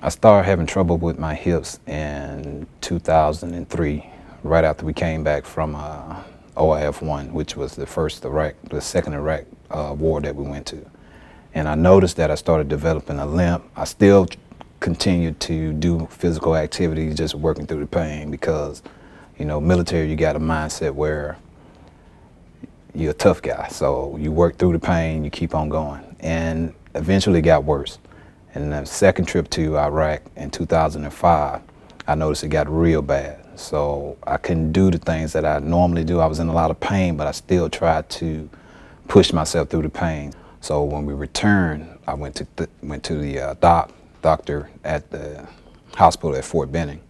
I started having trouble with my hips in 2003, right after we came back from OIF-1, which was the second Iraq war that we went to. And I noticed that I started developing a limp. I still continued to do physical activities, just working through the pain because, you know, military, you got a mindset where you're a tough guy. So you work through the pain, you keep on going. And eventually it got worse. And the second trip to Iraq in 2005, I noticed it got real bad. So I couldn't do the things that I normally do. I was in a lot of pain, but I still tried to push myself through the pain. So when we returned, I went to the doctor at the hospital at Fort Benning.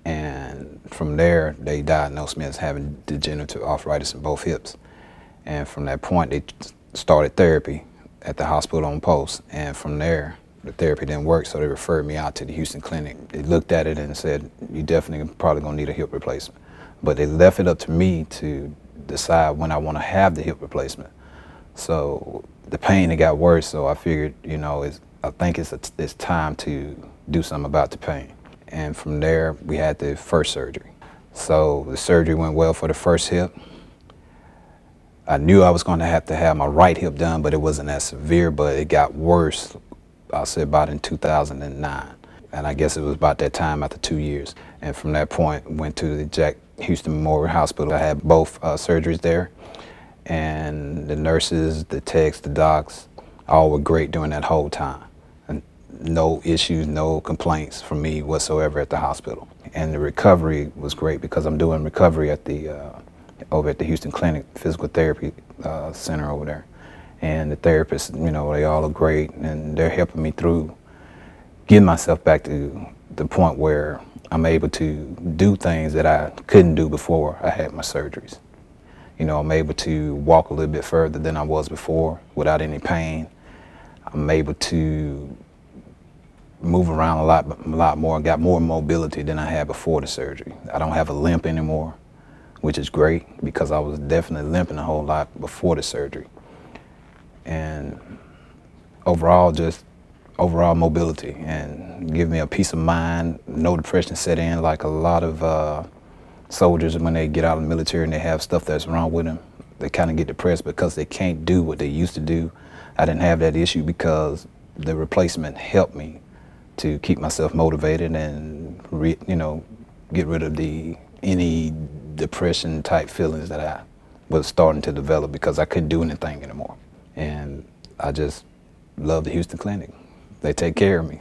And from there, they diagnosed me as having degenerative arthritis in both hips. And from that point, they started therapy at the hospital on post. And from there, the therapy didn't work, so they referred me out to the Hughston clinic. They looked at it and said, you definitely probably gonna need a hip replacement. But they left it up to me to decide when I wanna have the hip replacement. So the pain, it got worse, so I figured, you know, I think it's time to do something about the pain. And from there, we had the first surgery. So the surgery went well for the first hip. I knew I was going to have my right hip done, but it wasn't as severe, but it got worse, I'll say about in 2009. And I guess it was about that time after 2 years. And from that point, went to the Jack Hughston Memorial Hospital. I had both surgeries there. And the nurses, the techs, the docs, all were great during that whole time. And no issues, no complaints from me whatsoever at the hospital. And the recovery was great because I'm doing recovery at over at the Hughston Clinic Physical Therapy Center over there. And the therapists, you know, they all are great, and they're helping me through getting myself back to the point where I'm able to do things that I couldn't do before I had my surgeries. You know, I'm able to walk a little bit further than I was before without any pain. I'm able to move around a lot more, got more mobility than I had before the surgery. I don't have a limp anymore, which is great because I was definitely limping a whole lot before the surgery. And overall, just overall mobility and give me a peace of mind. No depression set in like a lot of soldiers when they get out of the military and they have stuff that's wrong with them. They kind of get depressed because they can't do what they used to do. I didn't have that issue because the replacement helped me to keep myself motivated and you know, get rid of any depression type feelings that I was starting to develop because I couldn't do anything anymore. And I just love the Hughston Clinic. They take care of me.